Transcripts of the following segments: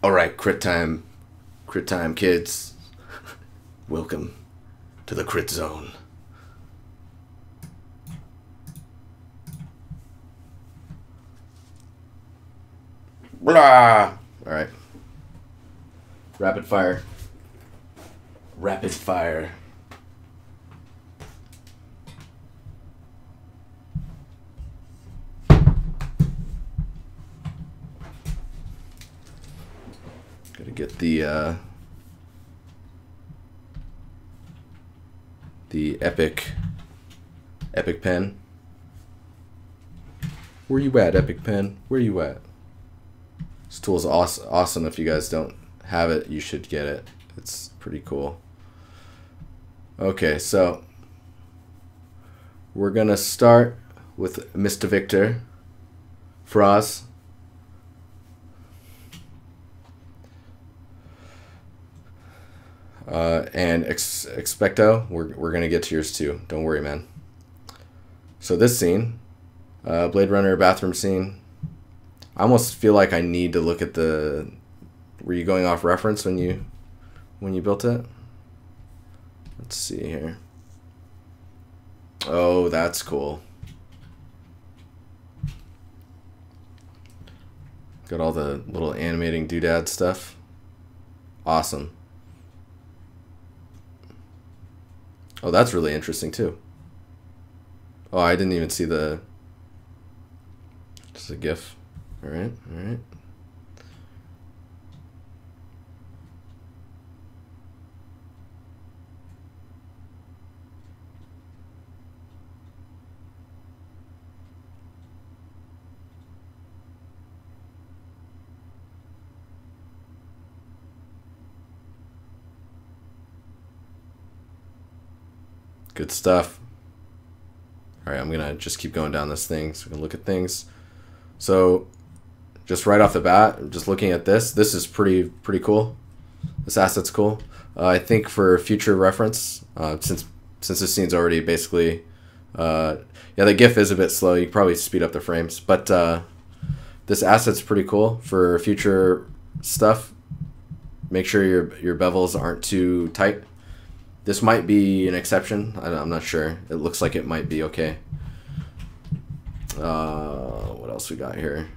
Alright, crit time. Crit time, kids. Welcome to the crit zone. Blah! Alright. Rapid fire. Rapid fire. Gotta get the epic pen. Where you at, epic pen? Where you at? This tool is awesome. If you guys don't have it, you should get it. It's pretty cool. Okay, so we're gonna start with Mr. Victor Froz. And Expecto, we're gonna get to yours too. Don't worry, man. So this scene, Blade Runner bathroom scene. I almost feel like I need to look at the. Were you going off reference when you built it? Let's see here. Oh, that's cool. Got all the little animating doodad stuff. Awesome. Oh, that's really interesting too. Oh, I didn't even see the. Just a GIF. All right, all right. Good stuff. All right, I'm gonna just keep going down this thing so we can look at things. So, just right off the bat, just looking at this is pretty cool. This asset's cool. I think for future reference, since this scene's already basically, yeah, the GIF is a bit slow. You can probably speed up the frames, but this asset's pretty cool for future stuff. Make sure your bevels aren't too tight. This might be an exception. I'm not sure. It looks like it might be okay. What else we got here?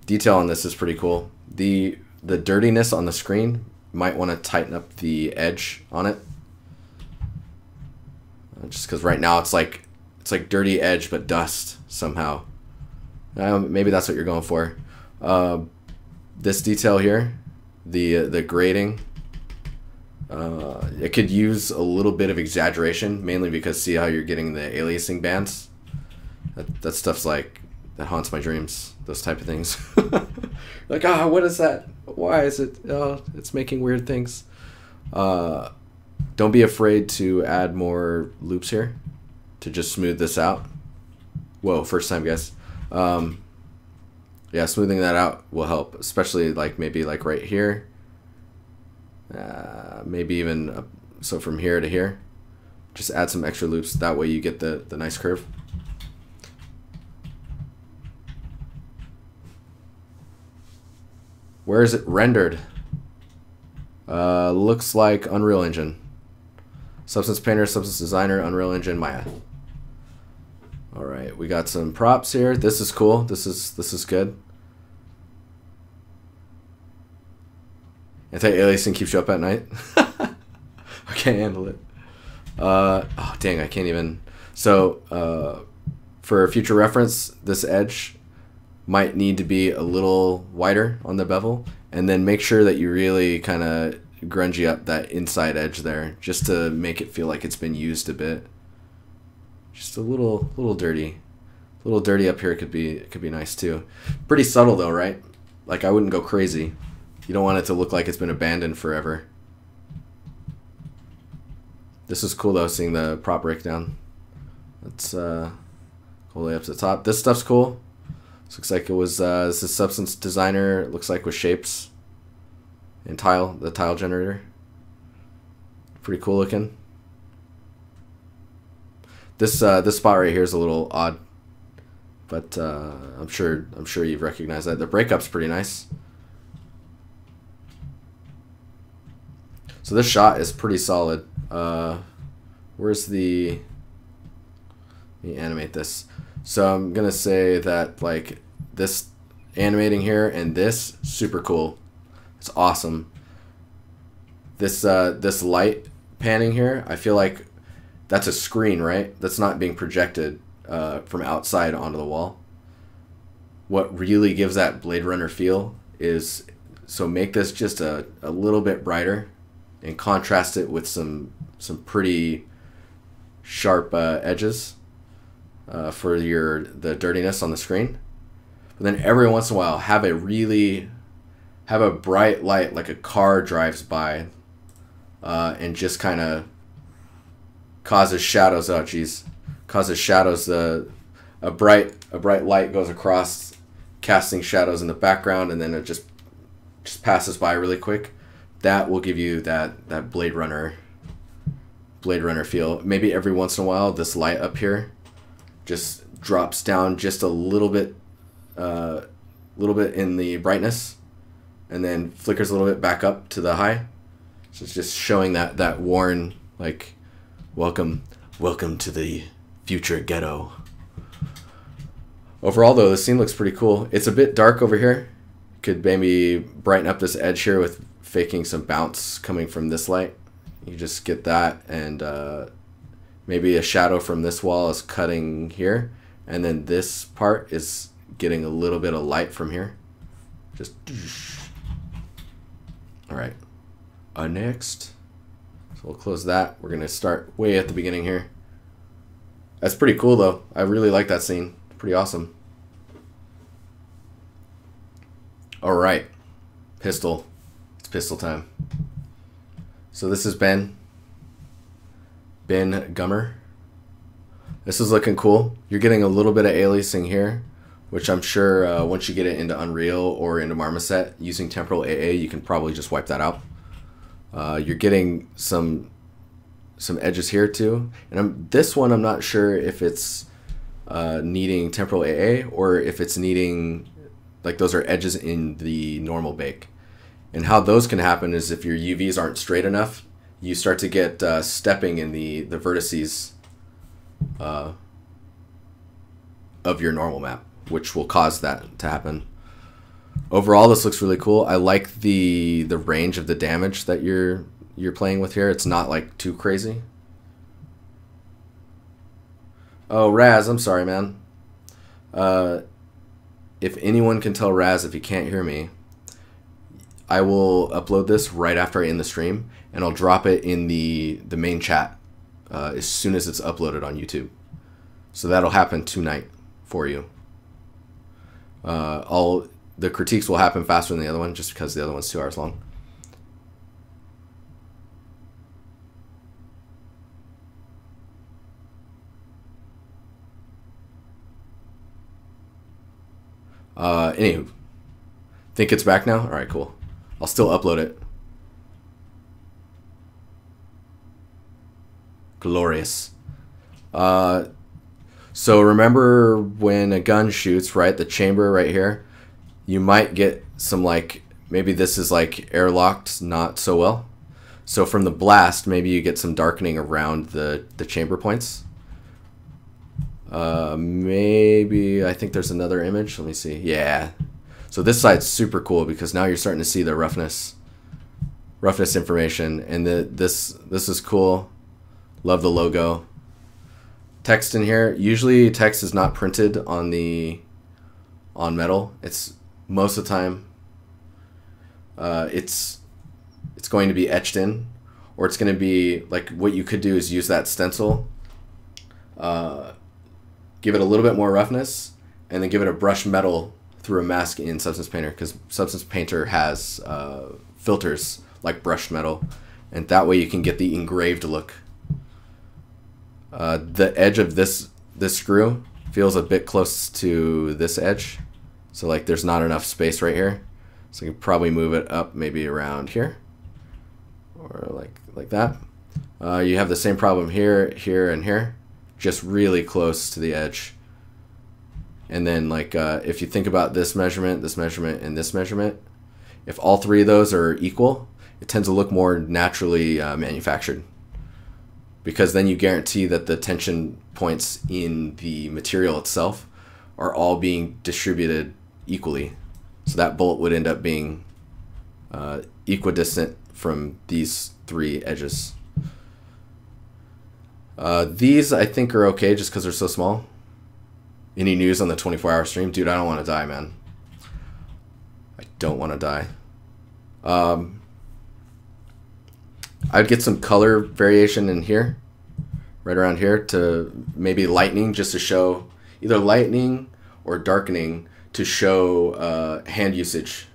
Detail on this is pretty cool. The dirtiness on the screen, might want to tighten up the edge on it. Just because right now it's like dirty edge but dust somehow. Maybe that's what you're going for. This detail here, the grading. It could use a little bit of exaggeration, mainly because see how you're getting the aliasing bands. That stuff's like that haunts my dreams. Those type of things. Like, what is that? Why is it? Oh, it's making weird things. Don't be afraid to add more loops here to just smooth this out. Whoa, first time, guys. Yeah, smoothing that out will help, especially like maybe like right here. Maybe even so from here to here. Just add some extra loops. That way you get the nice curve. Where is it rendered? Looks like Unreal Engine. Substance Painter, Substance Designer, Unreal Engine, Maya. All right, we got some props here. This is cool. This is good. Anti-aliasing keeps you up at night. I can't handle it. Oh dang, I can't even. So for future reference, this edge might need to be a little wider on the bevel, and then make sure that you really kind of grungy up that inside edge there, just to make it feel like it's been used a bit. Just a little dirty. A little dirty up here could be nice too. Pretty subtle though, right? Like I wouldn't go crazy. You don't want it to look like it's been abandoned forever. This is cool though, seeing the prop breakdown. Let's go way up to the top. This stuff's cool. This looks like it was this is Substance Designer. It looks like with shapes and the tile generator. Pretty cool looking. This spot right here is a little odd, but I'm sure you've recognized that. The breakup's pretty nice. So this shot is pretty solid. Where's the... Let me animate this. So I'm gonna say that like this animating here and this, super cool. It's awesome. This this light panning here, I feel like that's a screen, right? That's not being projected from outside onto the wall. What really gives that Blade Runner feel is, so make this just a little bit brighter and contrast it with some pretty sharp edges for the dirtiness on the screen. But then every once in a while have a bright light like a car drives by and just kind of causes shadows. Oh geez, causes shadows. A bright light goes across, casting shadows in the background, and then it just passes by really quick. That will give you that Blade Runner feel. Maybe every once in a while this light up here just drops down just a little bit in the brightness, and then flickers a little bit back up to the high. So it's just showing that worn, like, welcome to the future ghetto. Overall though, the scene looks pretty cool. It's a bit dark over here. Could maybe brighten up this edge here with faking some bounce coming from this light. You just get that, and maybe a shadow from this wall is cutting here, and then this part is getting a little bit of light from here. Just all right. Next, so we'll close that. We're gonna start way at the beginning here. That's pretty cool though. I really like that scene. Pretty awesome. All right, pistol. It's pistol time. So this is Ben Gummer. This is looking cool. You're getting a little bit of aliasing here, which I'm sure once you get it into Unreal or into Marmoset using temporal AA, you can probably just wipe that out. You're getting some edges here too, and this one I'm not sure if it's needing temporal AA or if it's needing, like, those are edges in the normal bake. And how those can happen is if your UVs aren't straight enough, you start to get stepping in the vertices of your normal map, which will cause that to happen. Overall, this looks really cool. I like the range of the damage that you're playing with here. It's not like too crazy. Oh, Raz, I'm sorry, man. If anyone can tell Raz if he can't hear me, I will upload this right after I end the stream, and I'll drop it in the main chat as soon as it's uploaded on YouTube. So that'll happen tonight for you. The critiques will happen faster than the other one, just because the other one's 2 hours long. Anywho, think it's back now? All right, cool. I'll still upload it. Glorious. So remember when a gun shoots, right? The chamber right here. You might get some, like, maybe this is like airlocked not so well. So from the blast, maybe you get some darkening around the chamber points. Maybe, I think there's another image. Let me see. Yeah. So this side's super cool because now you're starting to see the roughness information, and this is cool. Love the logo. Text in here. Usually text is not printed on metal. It's most of the time it's going to be etched in, or it's going to be like, what you could do is use that stencil, give it a little bit more roughness, and then give it a brushed metal through a mask in Substance Painter, because Substance Painter has filters like brushed metal, and that way you can get the engraved look. The edge of this screw feels a bit close to this edge, so like there's not enough space right here, so you can probably move it up maybe around here, or like that. You have the same problem here, here, and here, just really close to the edge. And then, like, if you think about this measurement, and this measurement, if all three of those are equal, it tends to look more naturally manufactured, because then you guarantee that the tension points in the material itself are all being distributed equally. So that bolt would end up being equidistant from these three edges. These I think are okay just because they're so small. Any news on the 24-hour stream? Dude, I don't want to die, man. I don't want to die. I'd get some color variation in here, right around here, to maybe lightning, just to show either lightning or darkening to show hand usage.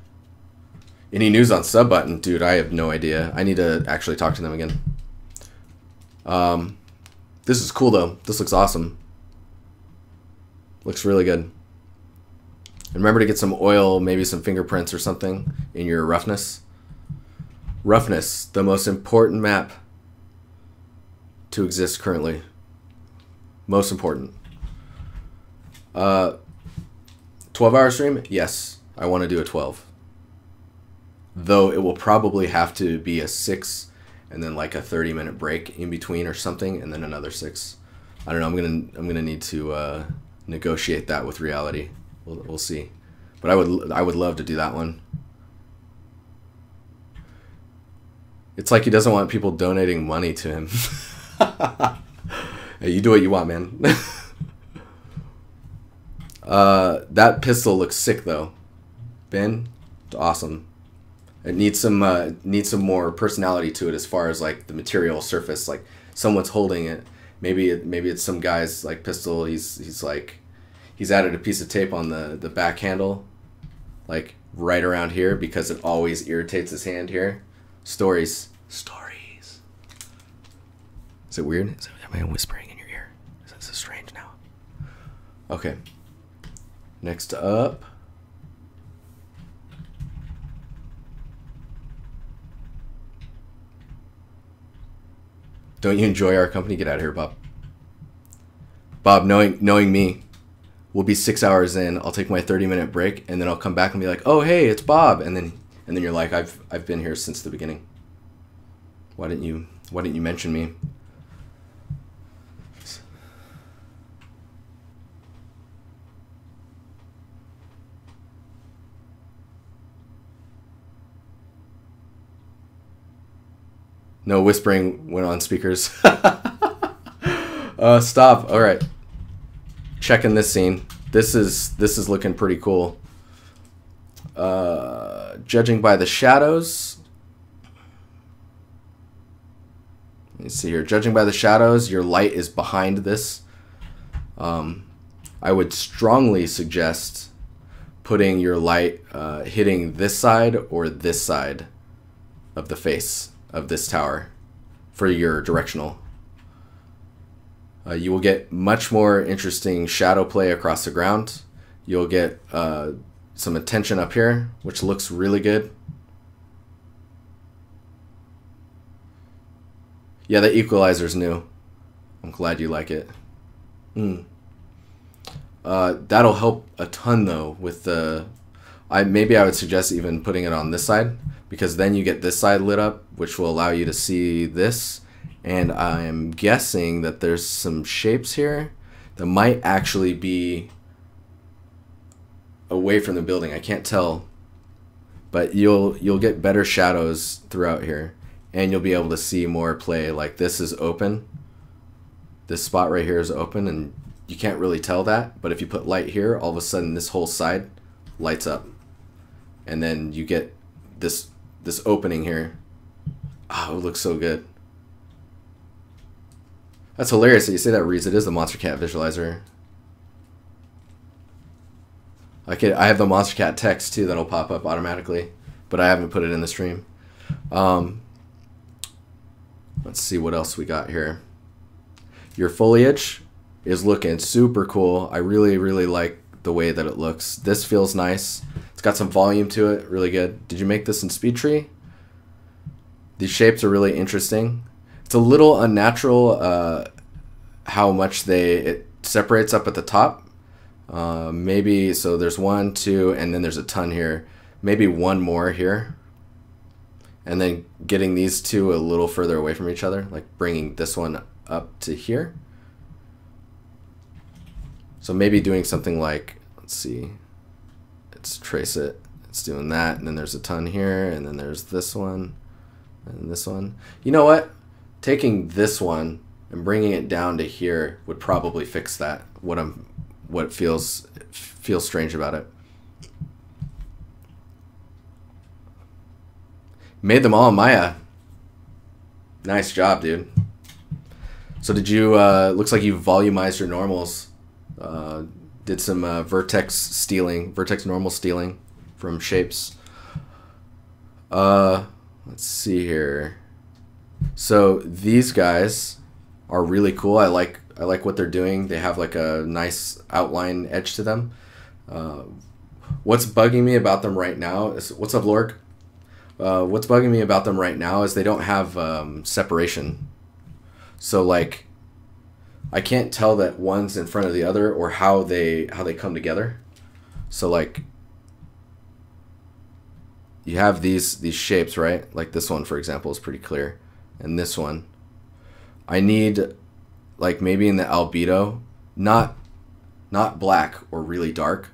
Any news on sub button? Dude, I have no idea. I need to actually talk to them again. This is cool though. This looks awesome. Looks really good. And remember to get some oil, maybe some fingerprints or something in your roughness. Roughness, the most important map to exist currently. Most important. 12-hour stream? Yes, I want to do a 12. Though it will probably have to be a 6 and then like a 30-minute break in between or something, and then another 6. I don't know. I'm gonna need to negotiate that with reality. We'll see. But I would love to do that one. It's like he doesn't want people donating money to him. Hey, you do what you want, man. That pistol looks sick though. Ben, it's awesome. It needs some more personality to it as far as like the material surface. Like someone's holding it. Maybe it's some guy's like pistol. He's added a piece of tape on the back handle, like right around here, because it always irritates his hand here. Stories. Is it weird? Am I whispering in your ear? This is strange now. Okay. Next up. Don't you enjoy our company? Get out of here, Bob. Bob, knowing me, we'll be 6 hours in. I'll take my 30-minute break, and then I'll come back and be like, "Oh, hey, it's Bob," and then you're like, "I've been here since the beginning. Why didn't you mention me?" No whispering went on speakers. Stop. All right. Checking this scene. This is looking pretty cool. Judging by the shadows. Let me see here. Judging by the shadows, your light is behind this. I would strongly suggest putting your light hitting this side or this side of the face of this tower for your directional. You will get much more interesting shadow play across the ground. You'll get some attention up here, which looks really good. Yeah, the equalizer's new. I'm glad you like it. That'll help a ton though with the... maybe I would suggest even putting it on this side, because then you get this side lit up, which will allow you to see this. And I'm guessing that there's some shapes here that might actually be away from the building. I can't tell, but you'll get better shadows throughout here, and you'll be able to see more play. Like this is open. This spot right here is open, and you can't really tell that. But if you put light here, all of a sudden this whole side lights up, and then you get this opening here. Oh, it looks so good. That's hilarious that you say that, Reese. It is the Monster Cat visualizer. I have the Monster Cat text too that'll pop up automatically, but I haven't put it in the stream. Let's see what else we got here. Your foliage is looking super cool. I really, really like the way that it looks. This feels nice. It's got some volume to it. Really good. Did you make this in SpeedTree? These shapes are really interesting. It's a little unnatural how much it separates up at the top. Maybe, so there's 1, 2, and then there's a ton here. Maybe one more here. and then getting these two a little further away from each other, like bringing this one up to here. So maybe doing something like, let's see, let's trace it. It's doing that, and then there's a ton here, and then there's this one, and this one. You know what? Taking this one and bringing it down to here would probably fix that. What feels strange about it. Made them all in Maya. Nice job, dude. So did you? Looks like you volumized your normals. Did some vertex normal stealing from shapes. Let's see here. So these guys are really cool. I like what they're doing. They have like a nice outline edge to them. What's bugging me about them right now is, what's up, Lorg? What's bugging me about them right now is they don't have separation. So like, I can't tell that one's in front of the other or how they come together. So like, you have these shapes, right? Like this one, for example, is pretty clear, and this one, I need, like maybe in the albedo, not black or really dark,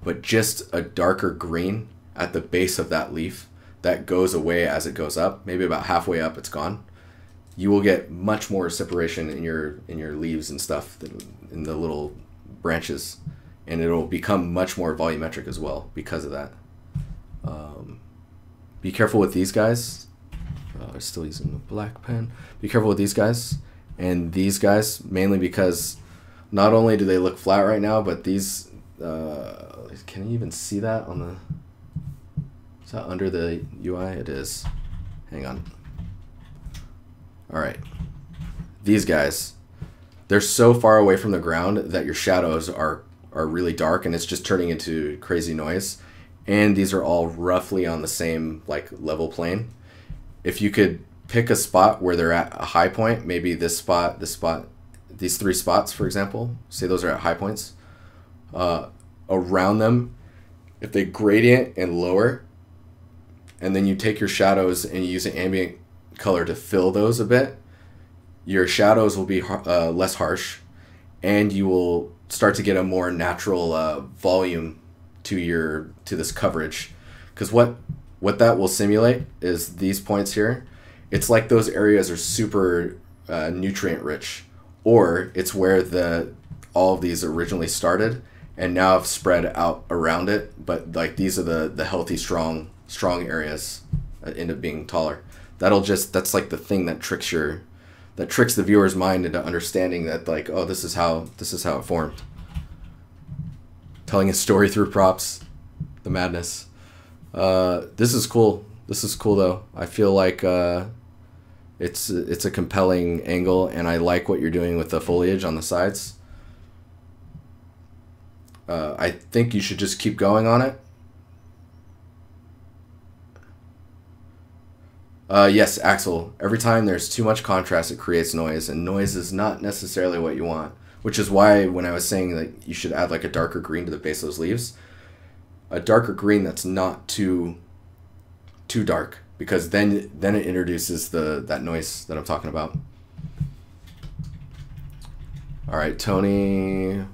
but just a darker green at the base of that leaf that goes away as it goes up. Maybe about halfway up, it's gone. You will get much more separation in your leaves and stuff than in the little branches, and it'll become much more volumetric as well because of that. Be careful with these guys. I'm still using the black pen. Be careful with these guys and these guys, mainly because not only do they look flat right now, but these, can you even see that on the, is that under the UI? It is. Hang on. All right. These guys, they're so far away from the ground that your shadows are really dark, and it's just turning into crazy noise. And these are all roughly on the same like level plane. If you could pick a spot where they're at a high point, maybe this spot, these three spots, for example, say those are at high points, around them, if they gradient and lower, and then you take your shadows and you use an ambient color to fill those a bit, your shadows will be less harsh, and you will start to get a more natural volume to this coverage. Because what that will simulate is these points here. It's like those areas are super nutrient rich, or it's where all of these originally started and now have spread out around it. But like these are the healthy, strong areas that end up being taller. That's like the thing that tricks the viewer's mind into understanding that, like, oh, this is how it formed. Telling a story through props, the madness. This is cool. This is cool though. I feel like it's a compelling angle, and I like what you're doing with the foliage on the sides. I think you should just keep going on it. Yes, Axel. Every time there's too much contrast, it creates noise, and noise is not necessarily what you want. Which is why when I was saying that you should add like a darker green to the base of those leaves, a darker green that's not too dark, because then it introduces that noise that I'm talking about. All right, Tony.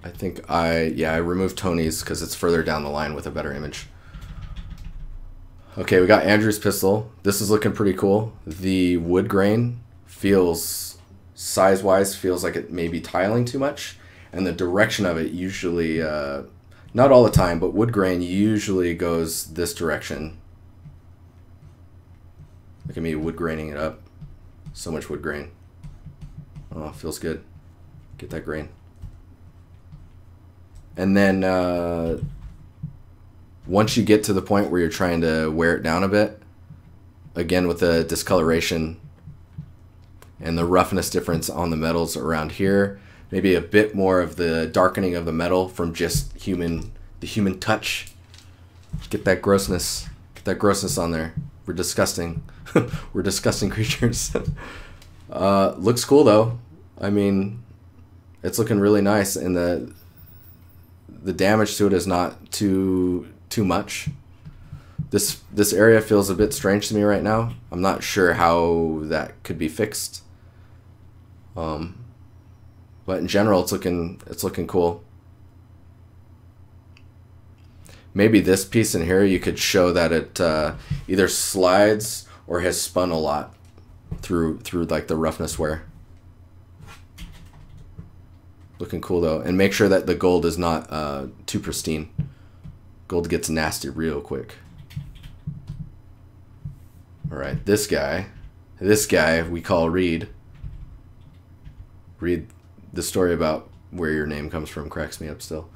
I think I removed Tony's because it's further down the line with a better image. Okay, we got Andrew's pistol. This is looking pretty cool. The wood grain size-wise feels like it may be tiling too much, and the direction of it usually, not all the time, but wood grain usually goes this direction. Look at me wood graining it up. So much wood grain. Oh, feels good. Get that grain. And then once you get to the point where you're trying to wear it down a bit, again with the discoloration and the roughness difference on the metals around here, maybe a bit more of the darkening of the metal from just the human touch. Get that grossness on there. We're disgusting. We're disgusting creatures. Looks cool though. I mean, it's looking really nice, and the damage to it is not too much. This area feels a bit strange to me right now. I'm not sure how that could be fixed. But in general, it's looking cool. Maybe this piece in here you could show that it either slides or has spun a lot through like the roughness wear. Looking cool though, and make sure that the gold is not too pristine. Gold gets nasty real quick. All right, this guy we call Reed. Reed, the story about where your name comes from cracks me up still.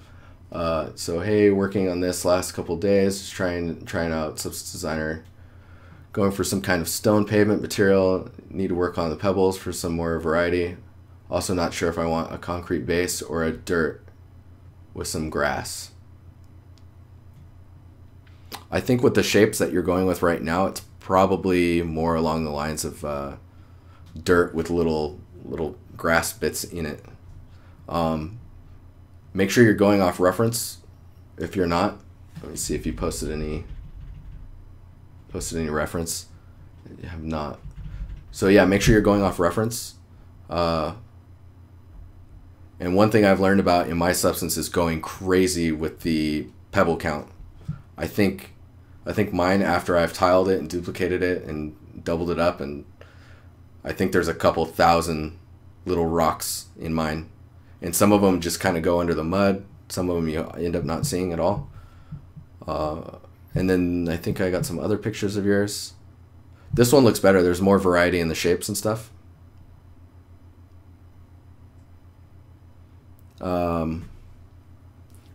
So hey, working on this last couple days, just trying out substance designer, going for some kind of stone pavement material. Need to work on the pebbles for some more variety. Also not sure if I want a concrete base or a dirt with some grass. I think with the shapes that you're going with right now, it's probably more along the lines of dirt with little grass bits in it. Make sure you're going off reference. If you're not, let me see if you posted any reference. You have not. So yeah, make sure you're going off reference. And one thing I've learned about in my substance is going crazy with the pebble count. I think mine, after I've tiled it and duplicated it and doubled it up, and I think there's a couple thousand little rocks in mine. And some of them just kind of go under the mud. Some of them you end up not seeing at all. And then I think I got some other pictures of yours. This one looks better. There's more variety in the shapes and stuff.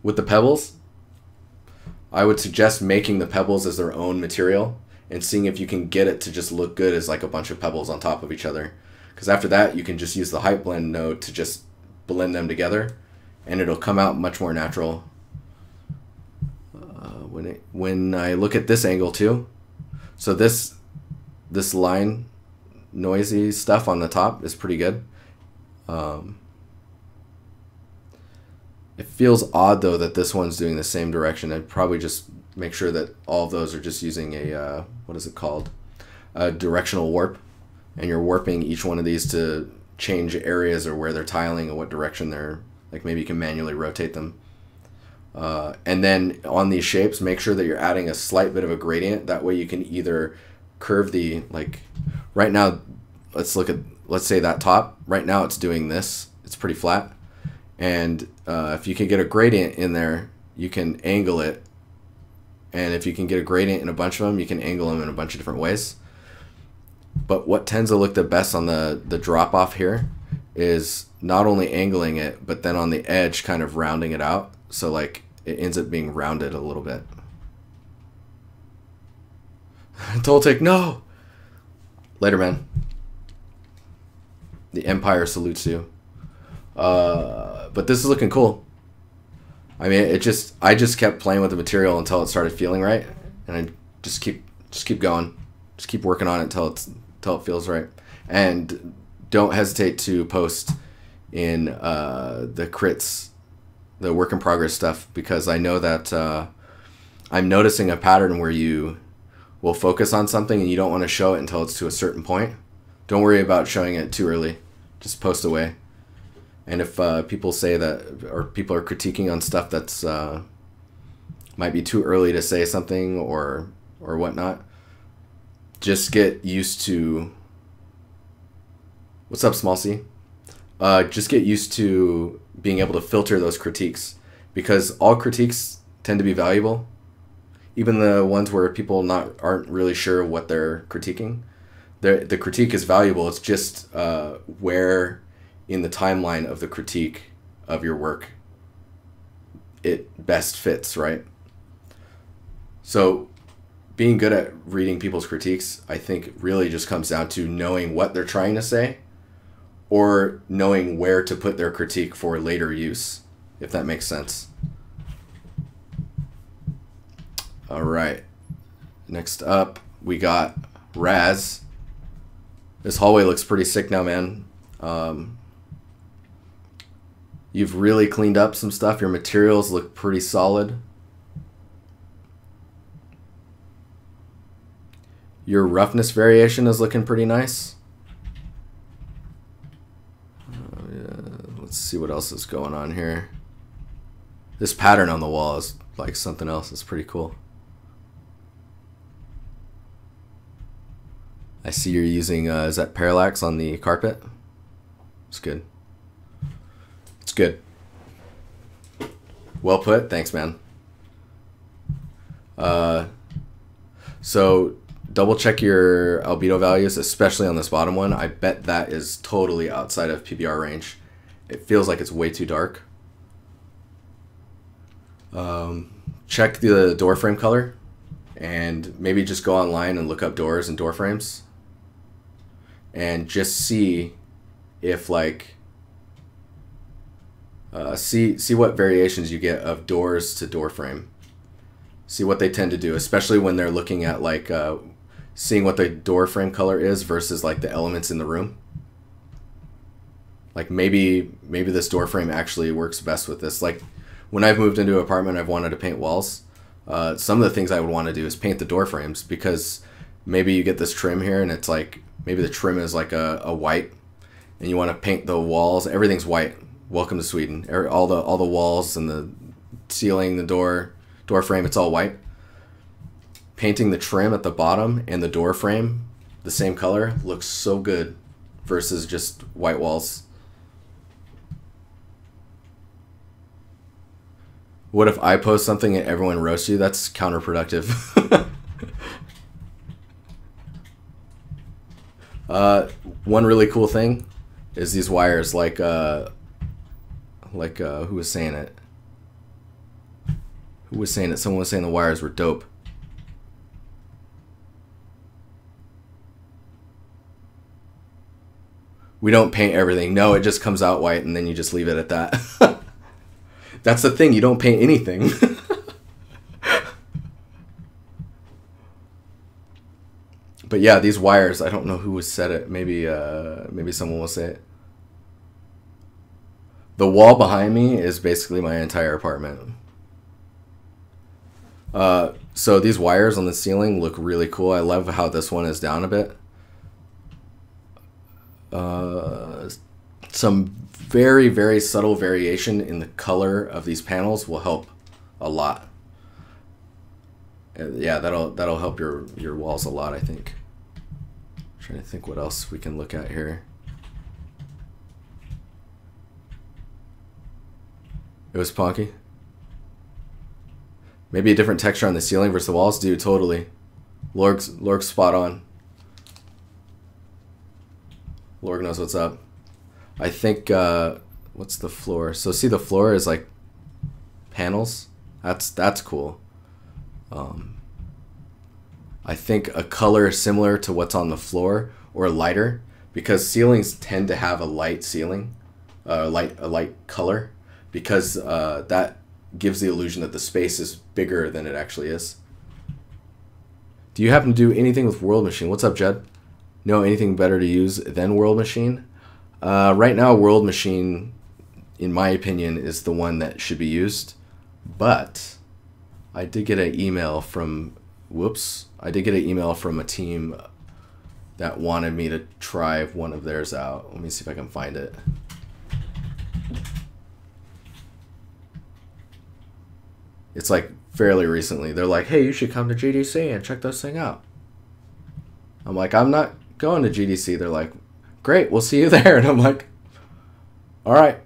With the pebbles, I would suggest making the pebbles as their own material and seeing if you can get it to just look good as like a bunch of pebbles on top of each other. Because after that, you can just use the height blend node to just blend them together, and it'll come out much more natural. When I look at this angle too, so this line noisy stuff on the top is pretty good. It feels odd though that this one's doing the same direction. I'd probably just make sure that all of those are just using a what is it called, a directional warp, and you're warping each one of these to change areas or where they're tiling and what direction they're, like maybe you can manually rotate them. And then on these shapes, make sure that you're adding a slight bit of a gradient. That way you can either curve the, like right now, let's say that top, right now it's doing this, it's pretty flat. And if you can get a gradient in there, you can angle it. And if you can get a gradient in a bunch of them, you can angle them in a bunch of different ways. But what tends to look the best on the drop off here is not only angling it, but then on the edge kind of rounding it out. So like it ends up being rounded a little bit. Toltec, no! Later, man. The Empire salutes you. But this is looking cool. I mean, I just kept playing with the material until it started feeling right, and I just keep going, just keep working on it until it feels right. And don't hesitate to post in the crits, the work in progress stuff, because I know that I'm noticing a pattern where you will focus on something and you don't want to show it until it's to a certain point. Don't worry about showing it too early. Just post away. And if people say that, or people are critiquing on stuff that's might be too early to say something or whatnot, just get used to. What's up, Small C? Just get used to being able to filter those critiques, because all critiques tend to be valuable, even the ones where people aren't really sure what they're critiquing. The critique is valuable. It's just where in the timeline of the critique of your work it best fits, right? So being good at reading people's critiques, I think, really just comes down to knowing what they're trying to say, or knowing where to put their critique for later use, if that makes sense. All right. Next up, we got Raz. This hallway looks pretty sick now, man. You've really cleaned up some stuff. Your materials look pretty solid. Your roughness variation is looking pretty nice. Let's see what else is going on here. This pattern on the wall is like something else. It's pretty cool. I see you're using, is that parallax on the carpet? It's good. It's good. Well put. Thanks, man. So double check your albedo values, especially on this bottom one. I bet that is totally outside of PBR range. It feels like it's way too dark. Check the door frame color, and maybe just go online and look up doors and door frames, and just see if like see what variations you get of doors to door frame. See what they tend to do, especially when they're looking at like seeing what the door frame color is versus like the elements in the room. Like maybe this door frame actually works best with this. Like when I've moved into an apartment, I've wanted to paint walls. Some of the things I would want to do is paint the door frames, because maybe you get this trim here and it's like, maybe the trim is like a white, and you want to paint the walls. Everything's white. Welcome to Sweden. All the walls and the ceiling, the door frame, it's all white. Painting the trim at the bottom and the door frame the same color looks so good versus just white walls. What if I post something and everyone roasts you? That's counterproductive. One really cool thing is these wires, like who was saying it? Who was saying it? Someone was saying the wires were dope. We don't paint everything. No, it just comes out white and then you just leave it at that. That's the thing, you don't paint anything. But yeah, these wires, I don't know who said it. Maybe someone will say it. The wall behind me is basically my entire apartment. So these wires on the ceiling look really cool. I love how this one is down a bit. Some very, very subtle variation in the color of these panels will help a lot. Yeah, that'll help your walls a lot, I think. I'm trying to think what else we can look at here. It was punky. Maybe a different texture on the ceiling versus the walls. Dude, totally. Lorg's spot on. Lorg knows what's up. I think, what's the floor? So see, the floor is like panels. That's cool. I think a color similar to what's on the floor or lighter, because ceilings tend to have a light ceiling, a light color, because that gives the illusion that the space is bigger than it actually is. Do you happen to do anything with World Machine? What's up, Jed? Know anything better to use than World Machine? Right now, World Machine, in my opinion, is the one that should be used. But I did get an email from, I did get an email from a team that wanted me to try one of theirs out. Let me see if I can find it. It's like fairly recently. They're like, hey, you should come to GDC and check this thing out. I'm like, I'm not going to GDC. They're like, great, we'll see you there. And I'm like, all right.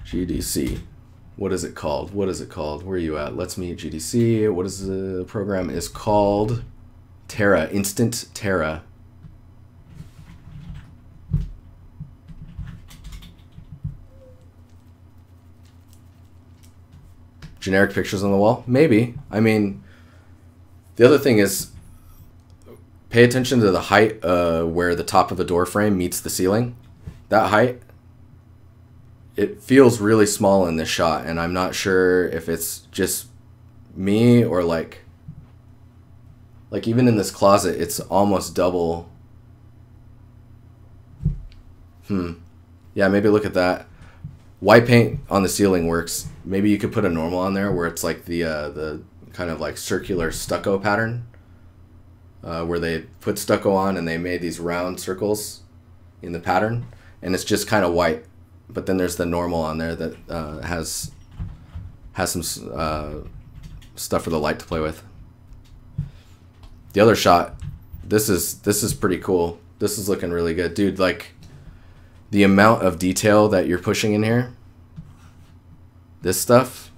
GDC. What is it called? What is it called? Where are you at? Let's meet GDC. What is the program is called? Terra. Instant Terra. Generic pictures on the wall? Maybe. I mean, the other thing is, pay attention to the height where the top of the door frame meets the ceiling. That height, it feels really small in this shot, and I'm not sure if it's just me, or like even in this closet, it's almost double. Yeah, maybe look at that. White paint on the ceiling works. Maybe you could put a normal on there where it's like the kind of like circular stucco pattern, where they put stucco on and they made these round circles in the pattern, and it's just kind of white. But then there's the normal on there that has some stuff for the light to play with. The other shot, this is pretty cool. This is looking really good, dude. Like, the amount of detail that you're pushing in here, this stuff,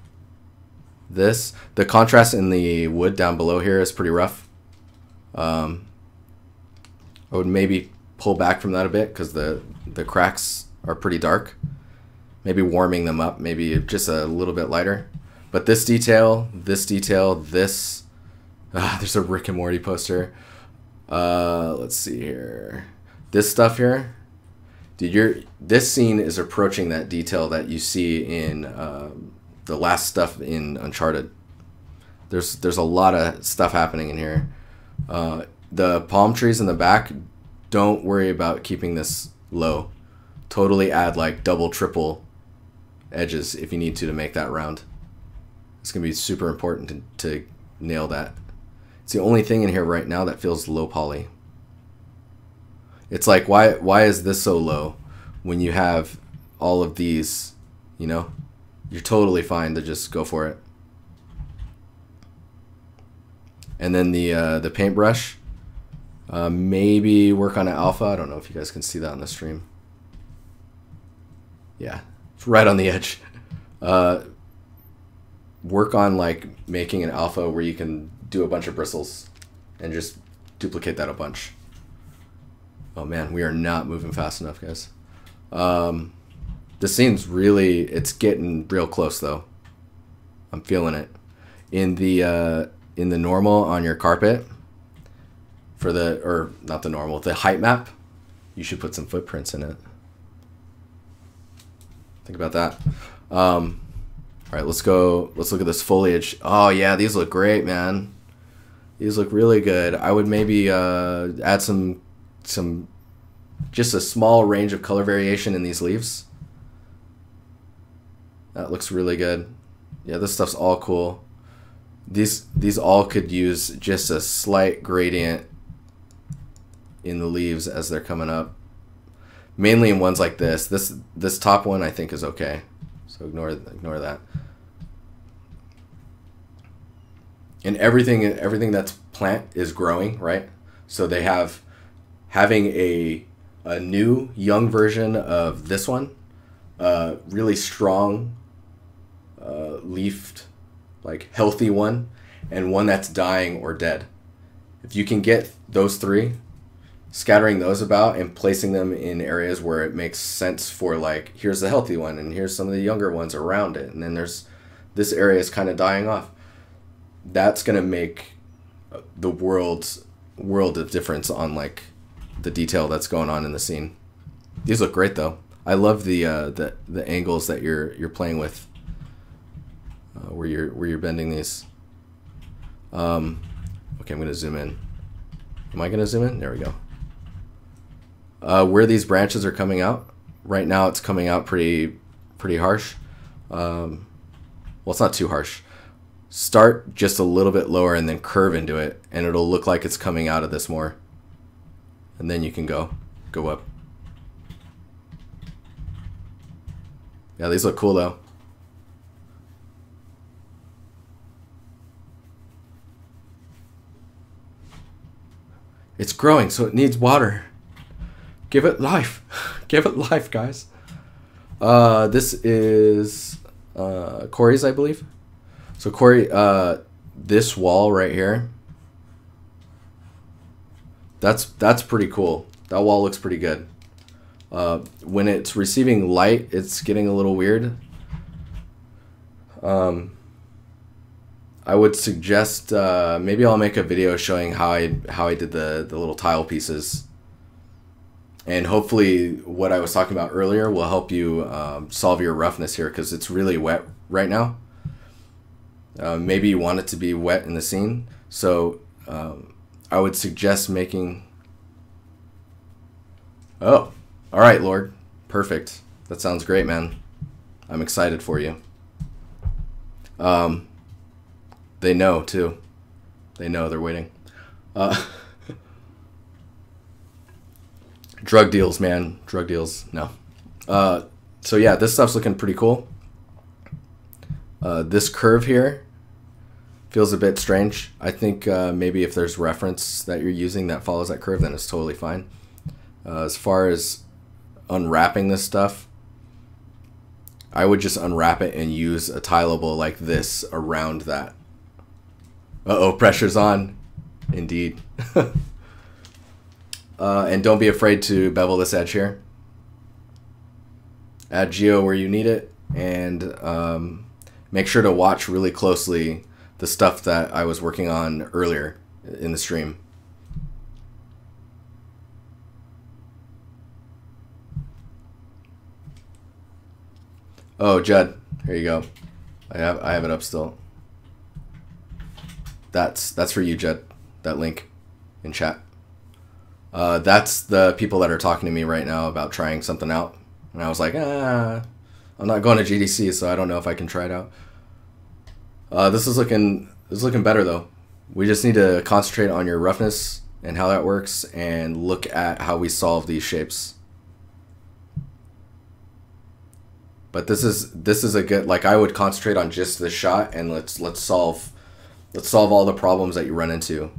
the contrast in the wood down below here is pretty rough. I would maybe pull back from that a bit because the cracks are pretty dark. Maybe warming them up, maybe just a little bit lighter. But this detail, there's a Rick and Morty poster. Let's see here. This stuff here, dude, this scene is approaching that detail that you see in the last stuff in Uncharted. There's a lot of stuff happening in here. The palm trees in the back, don't worry about keeping this low. Totally add like double, triple edges if you need to make that round. It's gonna be super important to nail that. It's the only thing in here right now that feels low poly. It's like, why is this so low when you have all of these, you know? You're totally fine to just go for it. And then the paintbrush, maybe work on an alpha. I don't know if you guys can see that on the stream. Yeah, it's right on the edge. Work on like making an alpha where you can do a bunch of bristles and just duplicate that a bunch. Oh man, we are not moving fast enough, guys. The scene's really, it's getting real close though. I'm feeling it. In the normal on your carpet, for or not the normal, the height map, you should put some footprints in it. Think about that. All right, let's look at this foliage. Oh yeah, these look great, man. These look really good. I would maybe add some just a small range of color variation in these leaves. That looks really good. Yeah, this stuff's all cool. These all could use just a slight gradient in the leaves as they're coming up. Mainly in ones like this. This top one I think is okay. So ignore that. And everything that's plant is growing, right? So they having a new young version of this one, really strong leafed, like healthy one, and one that's dying or dead. If you can get those three, scattering those about and placing them in areas where it makes sense for, like, here's the healthy one and here's some of the younger ones around it, and then there's this area is kind of dying off. That's gonna make the world of difference on like the detail that's going on in the scene. These look great though. I love the angles that you're playing with, where you're bending these. Okay, I'm gonna zoom in. Am I gonna zoom in? There we go. Where these branches are coming out right now, it's coming out pretty harsh. Well, it's not too harsh. Start just a little bit lower and then curve into it, and it'll look like it's coming out of this more. And then you can go up. Yeah, these look cool though. It's growing, so it needs water. Give it life. Give it life, guys. This is Corey's, I believe. So Corey, this wall right here, that's pretty cool. That wall looks pretty good. When it's receiving light, it's getting a little weird. I would suggest maybe I'll make a video showing how I did the little tile pieces, and hopefully what I was talking about earlier will help you solve your roughness here, because it's really wet right now. Maybe you want it to be wet in the scene. So I would suggest making... Oh, all right, Lord. Perfect. That sounds great, man. I'm excited for you. They know, too. They know, they're waiting. Drug deals, man. Drug deals. No. So yeah, this stuff's looking pretty cool. This curve here feels a bit strange. I think maybe if there's reference that you're using that follows that curve, then it's totally fine. As far as unwrapping this stuff, I would just unwrap it and use a tileable like this around that. Uh-oh, pressure's on. Indeed. And don't be afraid to bevel this edge here. Add geo where you need it, and make sure to watch really closely the stuff that I was working on earlier in the stream. Oh, Judd, here you go. I have it up still. That's for you, Judd. That link in chat. That's the people that are talking to me right now about trying something out. And I was like, I'm not going to GDC, so I don't know if I can try it out. This is looking better though. We just need to concentrate on your roughness and how that works, and look at how we solve these shapes. But this is a good, like, I would concentrate on just this shot, and let's solve all the problems that you run into.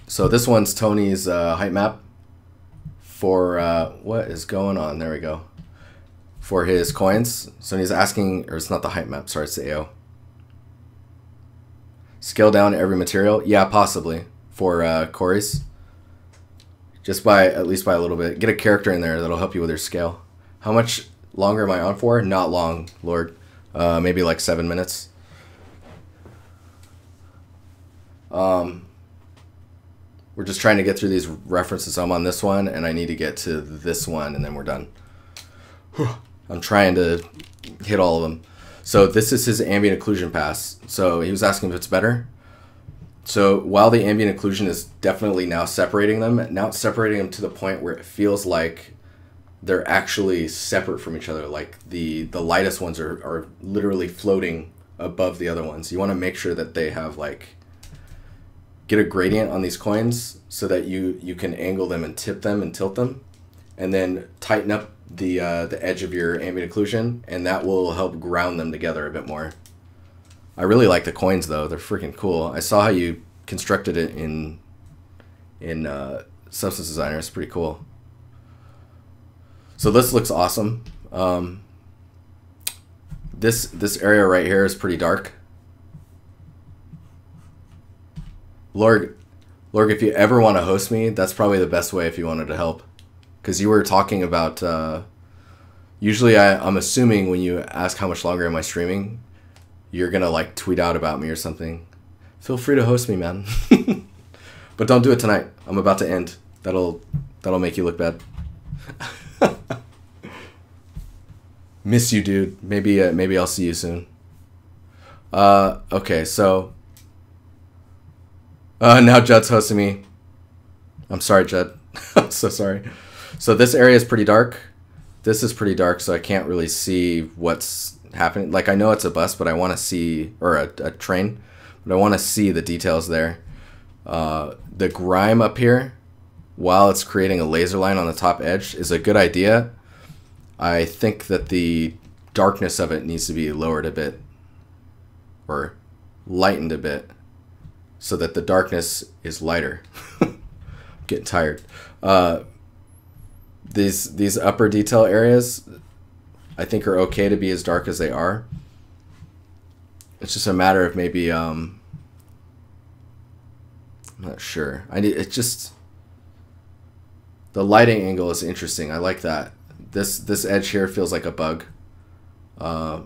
So this one's Tony's height map for what is going on? There we go. For his coins. So he's asking, or it's not the height map, sorry, it's the AO. Scale down every material? Yeah, possibly. For Corey's. Just at least by a little bit. Get a character in there that'll help you with your scale. How much longer am I on for? Not long, Lord. Maybe like 7 minutes. We're just trying to get through these references. I'm on this one, and I need to get to this one, and then we're done. I'm trying to hit all of them. So this is his ambient occlusion pass. So he was asking if it's better. So while the ambient occlusion is definitely now separating them, now it's separating them to the point where it feels like they're actually separate from each other. Like the lightest ones are literally floating above the other ones. You want to make sure that they have like... Get a gradient on these coins so that you can angle them and tip them and tilt them, and then tighten up the edge of your ambient occlusion, and that will help ground them together a bit more. I really like the coins though; they're freaking cool. I saw how you constructed it in Substance Designer. It's pretty cool. So this looks awesome. This area right here is pretty dark. Lorg, if you ever want to host me, that's probably the best way if you wanted to help. Because you were talking about... usually I'm assuming when you ask how much longer am I streaming, you're going to like tweet out about me or something. Feel free to host me, man. But don't do it tonight. I'm about to end. That'll make you look bad. Miss you, dude. Maybe I'll see you soon. Okay, so... now Judd's hosting me. I'm sorry, Judd. I'm so sorry. So this area is pretty dark. This is pretty dark, so I can't really see what's happening. Like, I know it's a bus, but I want to see, or a train, but I want to see the details there. The grime up here, while it's creating a laser line on the top edge, is a good idea. I think that the darkness of it needs to be lowered a bit, or lightened a bit, so that the darkness is lighter. I'm getting tired. These upper detail areas, I think, are okay to be as dark as they are. It's just a matter of maybe I'm not sure. It's just the lighting angle is interesting. I like that. This edge here feels like a bug. I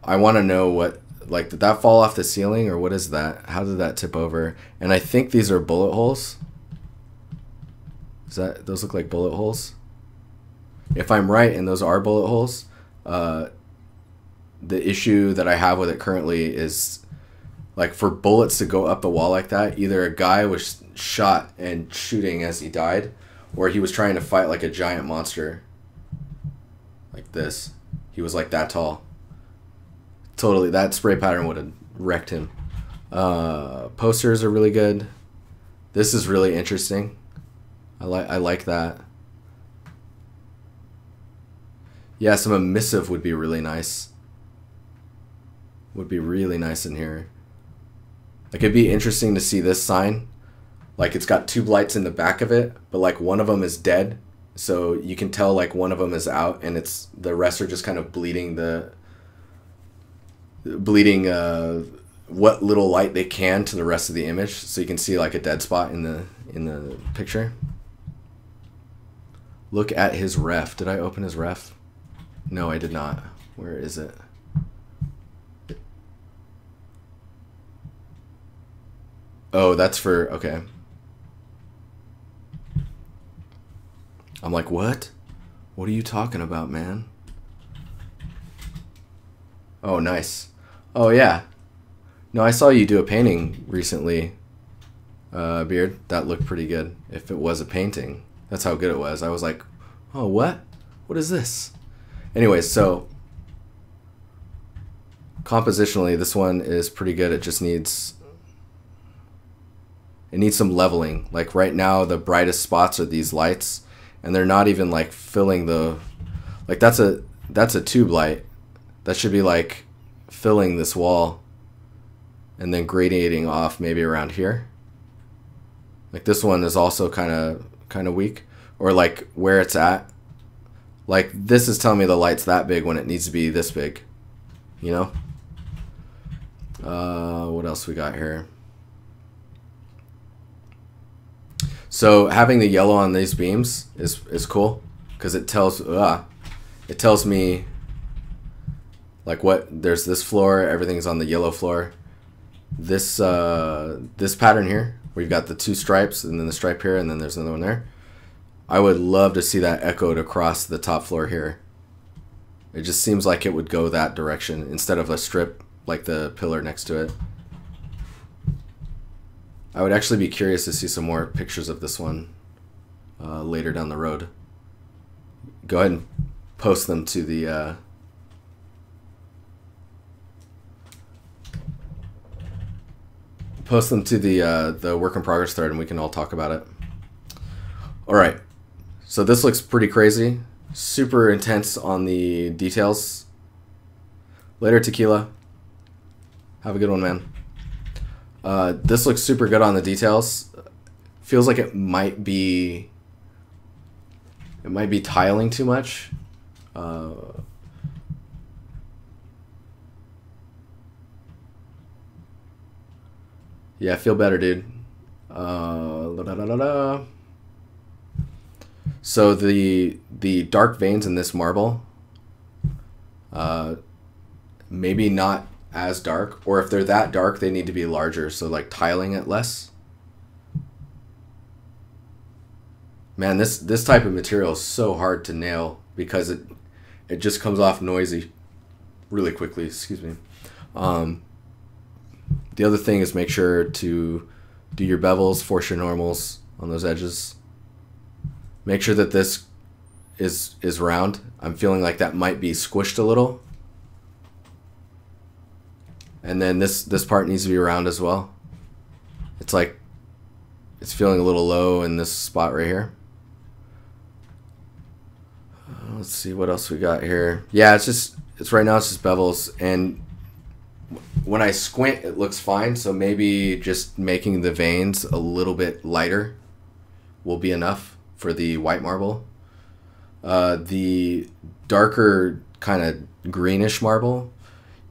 want to know what. Like, did that fall off the ceiling, or what is that? How did that tip over? And I think these are bullet holes. Those look like bullet holes? If I'm right and those are bullet holes, the issue that I have with it currently is, like, for bullets to go up the wall like that, either a guy was shot and shooting as he died, or he was trying to fight like a giant monster. Like this. He was like that tall. Totally, that spray pattern would have wrecked him. Posters are really good. This is really interesting. I like that. Yeah, some emissive would be really nice. Would be really nice in here. Like, it'd be interesting to see this sign. Like, it's got tube lights in the back of it, but like one of them is dead, so you can tell like one of them is out, and it's the rest are just kind of bleeding what little light they can to the rest of the image, so you can see like a dead spot in the picture. Look at his ref. Did I open his ref? No, I did not. Where is it? Oh, that's for, okay. I'm like, what? What are you talking about, man? Oh, nice. Oh, yeah. No, I saw you do a painting recently, Beard. That looked pretty good. If it was a painting. That's how good it was. I was like, oh, what? What is this? Anyways, so compositionally, this one is pretty good. It just needs... It needs some leveling. Like right now, the brightest spots are these lights, and they're not even like filling the... Like that's a tube light. That should be like filling this wall and then gradiating off maybe around here. Like this one is also kind of weak, or like where it's at. Like this is telling me the light's that big when it needs to be this big, you know? What else we got here? So having the yellow on these beams is cool, because it tells me like what, there's this floor, everything's on the yellow floor. This this pattern here, where you've got the two stripes and then the stripe here and then there's another one there. I would love to see that echoed across the top floor here. It just seems like it would go that direction instead of a strip like the pillar next to it. I would actually be curious to see some more pictures of this one later down the road. Go ahead and post them to the the work in progress thread, and we can all talk about it. All right, so this looks pretty crazy, super intense on the details. Later, Tequila. Have a good one, man. This looks super good on the details. Feels like it might be tiling too much. Yeah, feel better, dude. So the dark veins in this marble, maybe not as dark, or if they're that dark, they need to be larger. So like tiling it less. Man, this type of material is so hard to nail because it just comes off noisy really quickly. Excuse me. The other thing is make sure to do your bevels, force your normals on those edges. Make sure that this is round. I'm feeling like that might be squished a little. And then this part needs to be round as well. It's like it's feeling a little low in this spot right here. Let's see what else we got here. Yeah, it's right now it's just bevels, and when I squint it looks fine, so maybe just making the veins a little bit lighter will be enough for the white marble. The darker kind of greenish marble,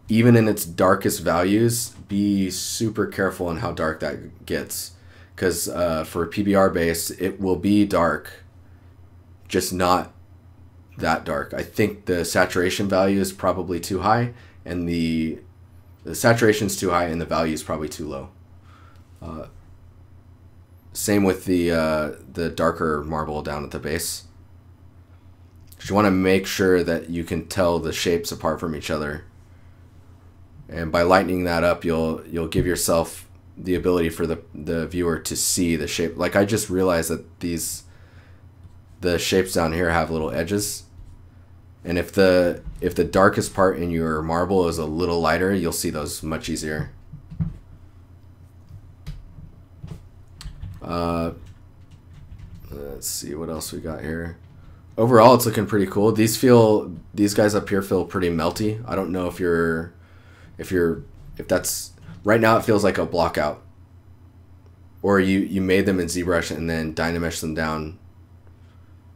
even in its darkest values, be super careful on how dark that gets, because for a PBR base it will be dark, just not that dark. I think the saturation value is probably too high, and the saturation is too high and the value is probably too low. Same with the darker marble down at the base. You want to make sure that you can tell the shapes apart from each other And by lightening that up, you'll give yourself the ability for the viewer to see the shape. Like I just realized that the shapes down here have little edges. And if the darkest part in your marble is a little lighter, you'll see those much easier. Let's see what else we got here. Overall, it's looking pretty cool. These guys up here feel pretty melty. I don't know if that's right now. It feels like a block out, or you made them in ZBrush and then Dynameshed them down,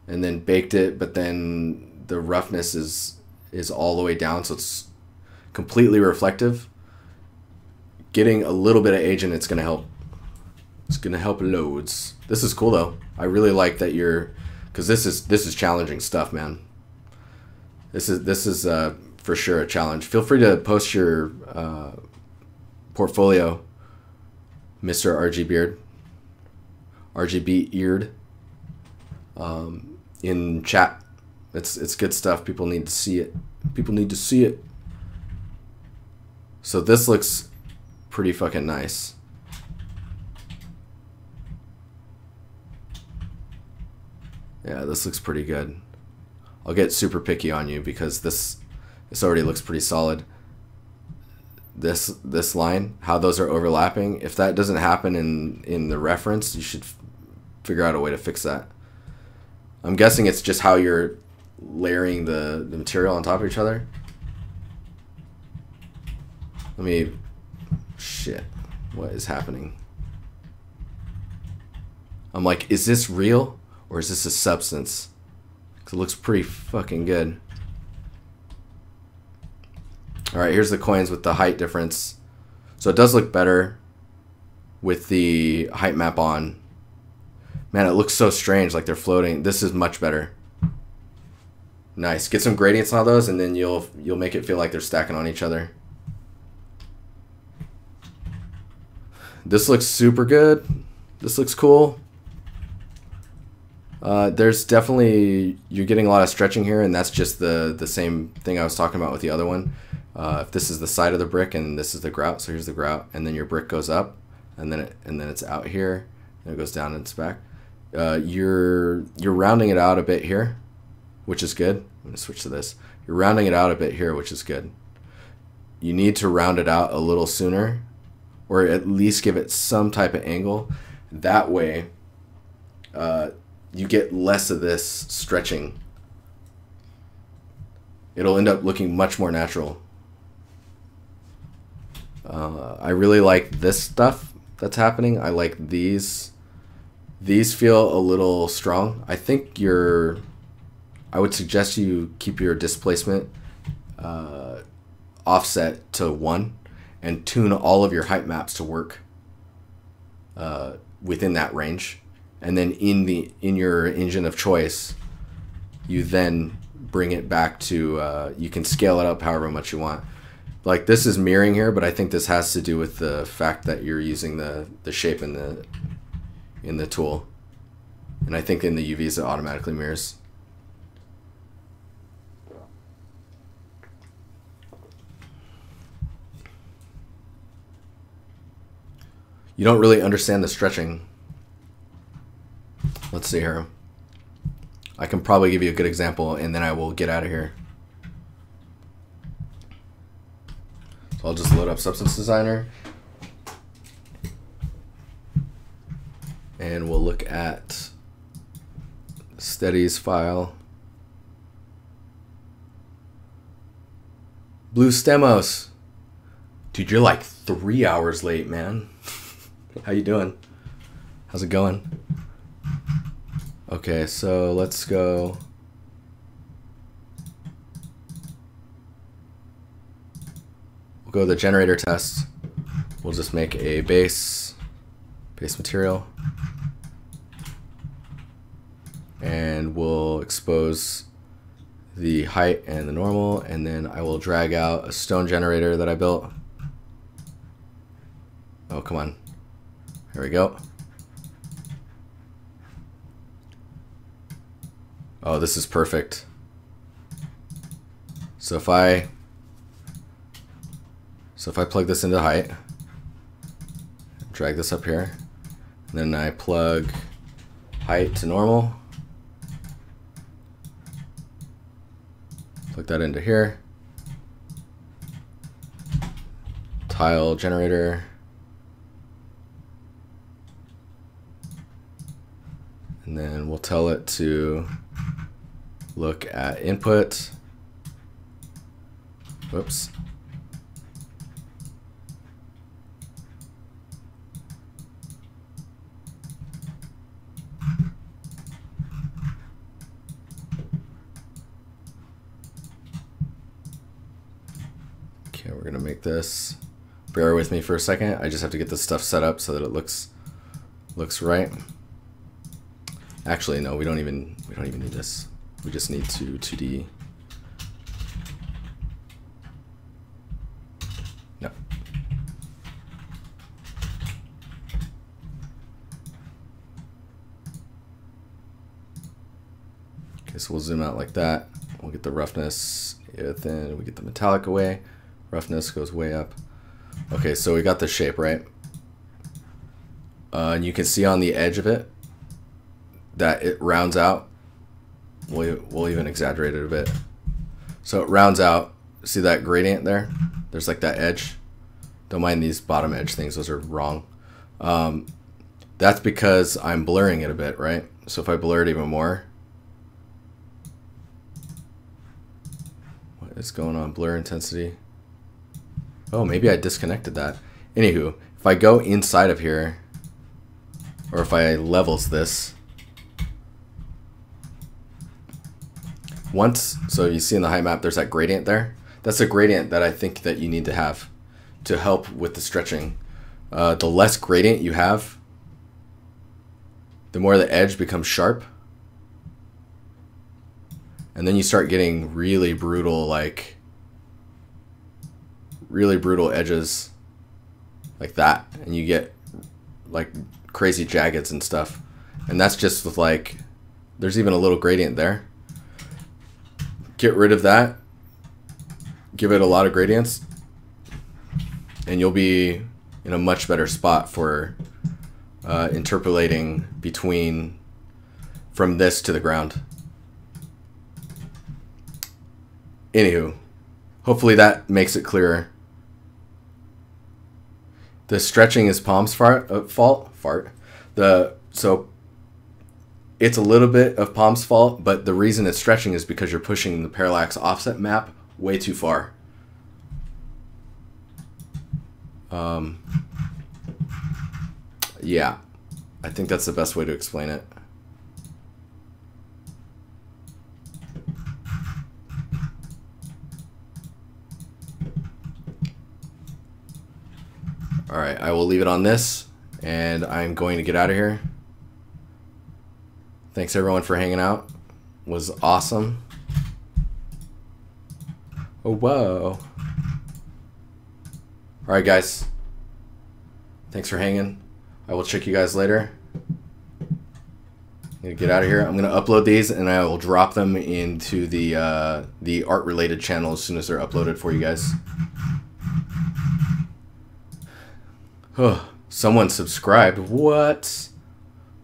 and then baked it, but then the roughness is all the way down, so it's completely reflective. Getting a little bit of age in it's gonna help. It's gonna help loads. This is cool though. I really like that because this is challenging stuff, man. This is for sure a challenge. Feel free to post your portfolio, Mr. RGB Eared, in chat. It's good stuff. People need to see it. People need to see it. So this looks pretty fucking nice. Yeah, this looks pretty good. I'll get super picky on you because this already looks pretty solid. This line, how those are overlapping, if that doesn't happen in the reference, you should figure out a way to fix that. I'm guessing it's just how you're layering the material on top of each other. Shit, what is happening? I'm like, is this real or is this a substance? Because it looks pretty fucking good. Alright, here's the coins with the height difference. So it does look better with the height map on. Man, it looks so strange, like they're floating. This is much better. Nice. Get some gradients on those, and then you'll make it feel like they're stacking on each other. This looks super good. This looks cool. There's definitely, you're getting a lot of stretching here, and that's just the same thing I was talking about with the other one. If this is the side of the brick and this is the grout, so here's the grout, and then your brick goes up, and then it's out here, and it goes down and it's back. You're rounding it out a bit here, which is good. I'm gonna switch to this. You're rounding it out a bit here, which is good. You need to round it out a little sooner, or at least give it some type of angle. That way, you get less of this stretching. It'll end up looking much more natural. I really like this stuff that's happening. I like these. These feel a little strong. I think I would suggest you keep your displacement offset to 1 and tune all of your height maps to work within that range. And then in your engine of choice, you then bring it back to, you can scale it up however much you want. Like this is mirroring here, but I think this has to do with the fact that you're using the shape in the tool. And I think in the UVs it automatically mirrors. You don't really understand the stretching. Let's see here. I can probably give you a good example and then I will get out of here. So I'll just load up Substance Designer. And we'll look at Steadies file. Blue Stemos. Dude, you're like 3 hours late, man. How you doing? How's it going? Okay, so let's go. We'll go to the generator test. We'll just make a base material. And we'll expose the height and the normal, and then I will drag out a stone generator that I built. Oh, come on. Here we go. Oh, this is perfect. So So if I plug this into height, drag this up here, and then I plug height to normal, plug that into here, tile generator, and then we'll tell it to look at input. Whoops. Okay, we're gonna make this. Bear with me for a second. I just have to get this stuff set up so that it looks right. Actually, no, we don't even need this. We just need to 2D. No. Okay, so we'll zoom out like that. We'll get the roughness, then we get the metallic away. Roughness goes way up. Okay, so we got the shape, right? And you can see on the edge of it that it rounds out. We'll even exaggerate it a bit. So it rounds out. See that gradient there? There's like that edge. Don't mind these bottom edge things. Those are wrong. That's because I'm blurring it a bit, right? So if I blur it even more. What is going on? Blur intensity. Oh, maybe I disconnected that. Anywho, if I go inside of here, or if I levels this, once, so you see in the height map, there's that gradient there. That's a gradient that I think that you need to have to help with the stretching. The less gradient you have, the more the edge becomes sharp. And then you start getting really brutal, like, really brutal edges like that. And you get like crazy jaggeds and stuff. And that's just with like, there's even a little gradient there. Get rid of that, give it a lot of gradients, and you'll be in a much better spot for interpolating between from this to the ground. Anywho, hopefully that makes it clearer. The stretching is Palm's fault. So it's a little bit of Palm's fault, but the reason it's stretching is because you're pushing the parallax offset map way too far. Yeah, I think that's the best way to explain it. All right, I will leave it on this, and I'm going to get out of here. Thanks everyone for hanging out. It was awesome. Oh, whoa. All right, guys. Thanks for hanging. I will check you guys later. I'm gonna get out of here. I'm gonna upload these, and I will drop them into the art-related channel as soon as they're uploaded for you guys. Oh, someone subscribed. What?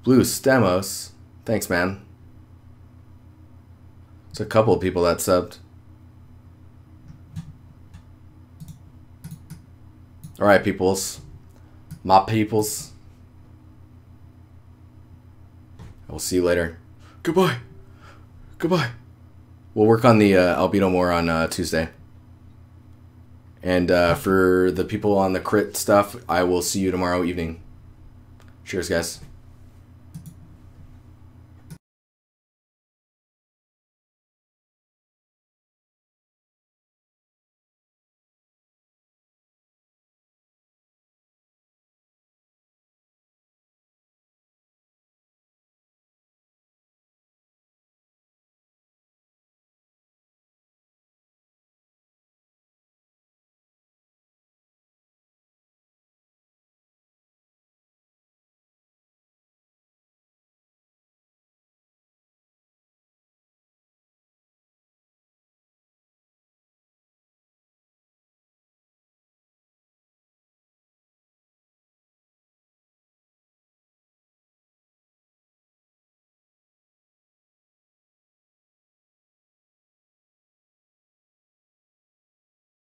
Blue Stemos. Thanks, man. It's a couple of people that subbed. All right, peoples. My peoples. I will see you later. Goodbye. Goodbye. We'll work on the albedo more on Tuesday. And for the people on the crit stuff, I will see you tomorrow evening. Cheers, guys.